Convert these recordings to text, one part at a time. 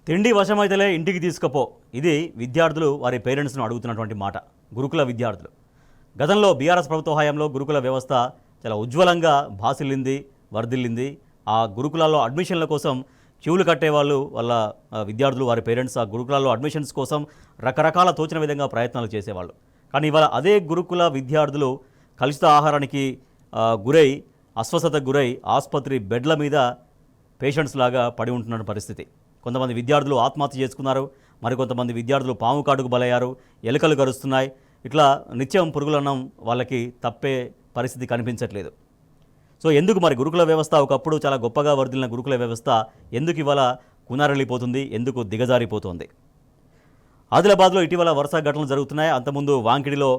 తిండి వశమైతేలే ఇంటికి తీసుకుపో, ఇది విద్యార్థులు వారి పేరెంట్స్ను అడుగుతున్నటువంటి మాట. గురుకుల విద్యార్థులు గతంలో బీఆర్ఎస్ ప్రభుత్వ హయాంలో గురుకుల వ్యవస్థ చాలా ఉజ్వలంగా భాసిల్లింది, వర్ధిల్లింది. ఆ గురుకులాల్లో అడ్మిషన్ల కోసం క్యూలు కట్టేవాళ్ళు, వాళ్ళ విద్యార్థులు వారి పేరెంట్స్ ఆ గురుకులాల్లో అడ్మిషన్స్ కోసం రకరకాల తోచిన విధంగా ప్రయత్నాలు చేసేవాళ్ళు. కానీ ఇవాళ అదే గురుకుల విద్యార్థులు కలుషిత ఆహారానికి గురై, అస్వస్థతకు గురై ఆసుపత్రి బెడ్ల మీద పేషెంట్స్ లాగా పడి ఉంటున్న పరిస్థితి. కొంతమంది విద్యార్థులు ఆత్మహత్య చేసుకున్నారు, మరికొంతమంది విద్యార్థులు పాము కాటుకు బలయ్యారు, ఎలుకలు గరుస్తున్నాయి. ఇట్లా నిత్యం పురుగులన్నం వాళ్ళకి తప్పే పరిస్థితి కనిపించట్లేదు. సో ఎందుకు మరి గురుకుల వ్యవస్థ, ఒకప్పుడు చాలా గొప్పగా వర్ధిల్లిన గురుకుల వ్యవస్థ ఎందుకు ఇవాళ కునారెళ్ళిపోతుంది, ఎందుకు దిగజారిపోతుంది? ఆదిలాబాద్లో ఇటీవల వరుస ఘటనలు జరుగుతున్నాయి. అంతకుముందు వాంకిడిలో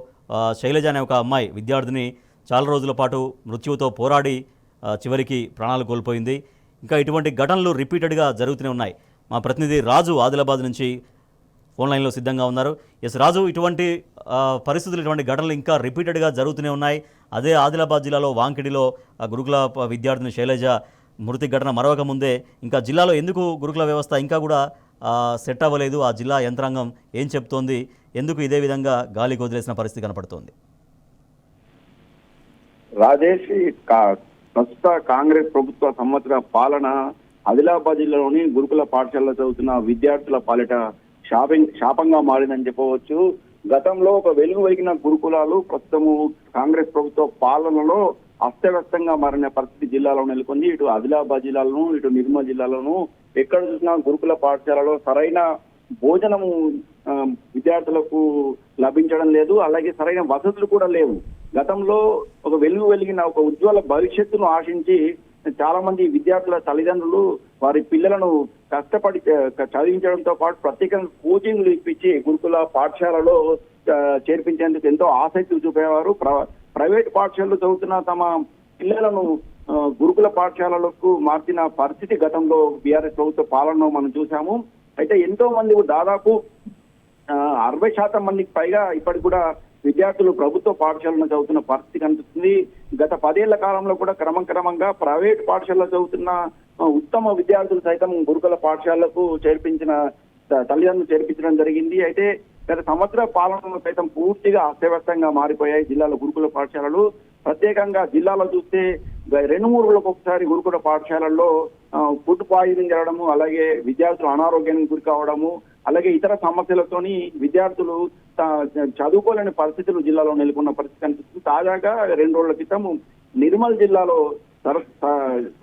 శైలజ అనే ఒక అమ్మాయి విద్యార్థిని చాలా రోజుల పాటు మృత్యువుతో పోరాడి చివరికి ప్రాణాలు కోల్పోయింది. ఇంకా ఇటువంటి ఘటనలు రిపీటెడ్గా జరుగుతూనే ఉన్నాయి. మా ప్రతినిధి రాజు ఆదిలాబాద్ నుంచి ఫోన్ లైన్లో సిద్ధంగా ఉన్నారు. ఎస్ రాజు, ఇటువంటి పరిస్థితులు, ఇటువంటి ఘటనలు ఇంకా రిపీటెడ్గా జరుగుతూనే ఉన్నాయి. అదే ఆదిలాబాద్ జిల్లాలో వాంకిడిలో గురుకుల విద్యార్థిని శైలజ మృతి ఘటన మరొక ముందే ఇంకా జిల్లాలో ఎందుకు గురుకుల వ్యవస్థ ఇంకా కూడా సెట్ అవ్వలేదు? ఆ జిల్లా యంత్రాంగం ఏం చెప్తోంది? ఎందుకు ఇదే విధంగా గాలికి వదిలేసిన పరిస్థితి కనపడుతోంది? రాజేష్, ప్రస్తుత కాంగ్రెస్ ప్రభుత్వ సంవత్సర పాలన ఆదిలాబాద్ జిల్లాలోని గురుకుల పాఠశాలలో చదువుతున్న విద్యార్థుల పాలిట శాపంగా మారిందని చెప్పవచ్చు. గతంలో ఒక వెలుగు వెలిగిన గురుకులాలు ప్రస్తుతము కాంగ్రెస్ ప్రభుత్వ పాలనలో అస్తవ్యస్తంగా మారిన పరిస్థితి జిల్లాలో నెలకొంది. ఇటు ఆదిలాబాద్ జిల్లాలోను, ఇటు నిర్మల్ జిల్లాలోను ఎక్కడ చూసినా గురుకుల పాఠశాలలో సరైన భోజనము విద్యార్థులకు లభించడం లేదు, అలాగే సరైన వసతులు కూడా లేవు. గతంలో ఒక వెలుగు వెలిగిన ఒక ఉజ్వల భవిష్యత్తును ఆశించి చాలా మంది విద్యార్థుల తల్లిదండ్రులు వారి పిల్లలను కష్టపడి చదివించడంతో పాటు ప్రత్యేకంగా కోచింగ్లు ఇప్పించి గురుకుల పాఠశాలలో చేర్పించేందుకు ఎంతో ఆసక్తి చూపేవారు. ప్రైవేట్ పాఠశాలలో చదువుతున్న తమ పిల్లలను గురుకుల పాఠశాలలకు మార్చిన పరిస్థితి గతంలో బీఆర్ఎస్ ప్రభుత్వ పాలనలో మనం చూసాము. అయితే ఎంతో మంది, దాదాపు 60% మందికి పైగా ఇప్పటికి కూడా విద్యార్థులు ప్రభుత్వ పాఠశాలను చదువుతున్న పరిస్థితి కనిపిస్తుంది. గత 10 ఏళ్ల కాలంలో కూడా క్రమంగా ప్రైవేట్ పాఠశాలలో చదువుతున్న ఉత్తమ విద్యార్థులు సైతం గురుకుల పాఠశాలకు తల్లిదండ్రులు చేర్పించడం జరిగింది. అయితే గత సంవత్సర పాలనలో సైతం పూర్తిగా అస్తవ్యస్తంగా మారిపోయాయి జిల్లాలో గురుకుల పాఠశాలలు. ప్రత్యేకంగా జిల్లాలో చూస్తే 2-3 రోజులకు ఒకసారి గురుకుల పాఠశాలల్లో ఫుడ్ పాయిజనింగ్ జరగడము, అలాగే విద్యార్థులు అనారోగ్యానికి గురి కావడము, అలాగే ఇతర సమస్యలతోని విద్యార్థులు చదువుకోలేని పరిస్థితులు జిల్లాలో నెలకొన్న పరిస్థితి కనిపిస్తుంది. తాజాగా 2 రోజుల క్రితం నిర్మల్ జిల్లాలో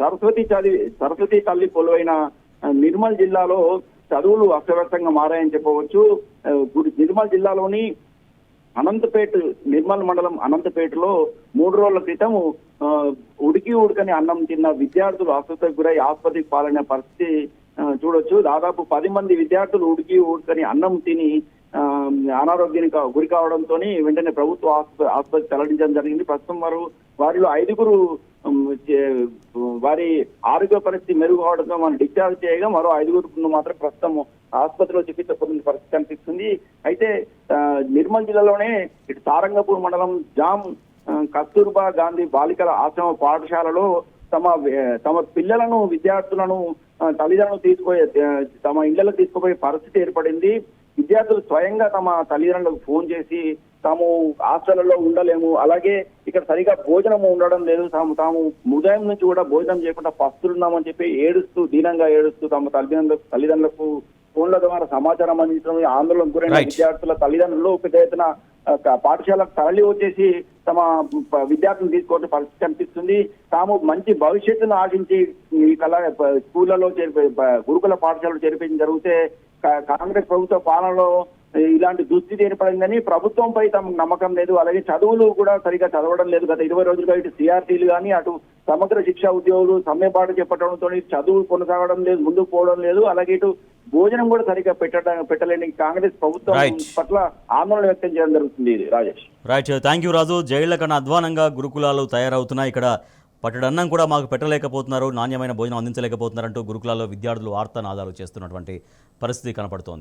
సరస్వతి తల్లి కొలువైన నిర్మల్ జిల్లాలో చదువులు అస్తవ్యస్తంగా మారాయని చెప్పవచ్చు. నిర్మల్ జిల్లాలోని నిర్మల్ మండలం అనంతపేటలో 3 రోజుల క్రితం ఉడకని అన్నం తిన్న విద్యార్థులు అస్వస్థతకు గురై ఆసుపత్రికి పాలైన పరిస్థితి చూడొచ్చు. దాదాపు 10 మంది విద్యార్థులు ఉడకని అన్నం తిని అనారోగ్యానికి గురి కావడంతో వెంటనే ప్రభుత్వ ఆసుపత్రికి తరలించడం జరిగింది. ప్రస్తుతం వారిలో 5గురు వారి ఆరోగ్య పరిస్థితి మెరుగు కావడంతో మనం డిశ్చార్జ్ చేయగా మరో 5గురు మాత్రం ప్రస్తుతం ఆసుపత్రిలో చికిత్స పొందిన పరిస్థితి కనిపిస్తుంది. అయితే నిర్మల్ జిల్లాలోనే ఇటు సారంగపూర్ మండలం జామ్ కస్తూర్బా గాంధీ బాలికల ఆశ్రమ పాఠశాలలో తమ పిల్లలను, విద్యార్థులను తల్లిదండ్రులు తమ ఇళ్లలో తీసుకుపోయే పరిస్థితి ఏర్పడింది. విద్యార్థులు స్వయంగా తమ తల్లిదండ్రులకు ఫోన్ చేసి తాము హాస్టళ్లలో ఉండలేము, అలాగే ఇక్కడ సరిగా భోజనం ఉండడం లేదు, తాము ఉదయం నుంచి కూడా భోజనం చేయకుండా పస్తులున్నామని చెప్పి దీనంగా ఏడుస్తూ తమ తల్లిదండ్రులకు ఫోన్ల ద్వారా సమాచారం అందించడం, ఆందోళనకు గురైన విద్యార్థుల తల్లిదండ్రులు పెద్ద ఎత్తున పాఠశాలకు తరలి వచ్చేసి తమ విద్యార్థులను తీసుకోవడం పరిస్థితి కనిపిస్తుంది. తాము మంచి భవిష్యత్తును ఆశించి ఈ స్కూళ్లలో గురుకుల పాఠశాలలో చేర్పించడం జరిగితే కాంగ్రెస్ ప్రభుత్వ పాలనలో ఇలాంటి దుస్థితి ఏర్పడిందని ప్రభుత్వంపై తమకు నమ్మకం లేదు, అలాగే చదువులు కూడా సరిగా చదవడం లేదు. గత 20 రోజులుగా ఇటు సిఆర్టీలు కానీ అటు సమగ్ర శిక్షా ఉద్యోగులు సమ్మెపాటు చెప్పడంతో చదువు కొనసాగడం లేదు, ముందుకు పోవడం లేదు, అలాగే ఇటు భోజనం కూడా సరిగా పెట్టలేని కాంగ్రెస్ ప్రభుత్వం పట్ల ఆందోళన వ్యక్తం చేయడం జరుగుతుంది. రాజేష్, రైట్, థ్యాంక్ యూ రాజు. జైళ్ల కన్నా అధ్వానంగా గురుకులాలు తయారవుతున్నాయి. ఇక్కడ పట్టడన్నం కూడా మాకు పెట్టలేకపోతున్నారు, నాణ్యమైన భోజనం అందించలేకపోతున్నారంటూ గురుకులాల్లో విద్యార్థులు ఆర్తనాదాలు చేస్తున్నటువంటి పరిస్థితి కనపడుతోంది.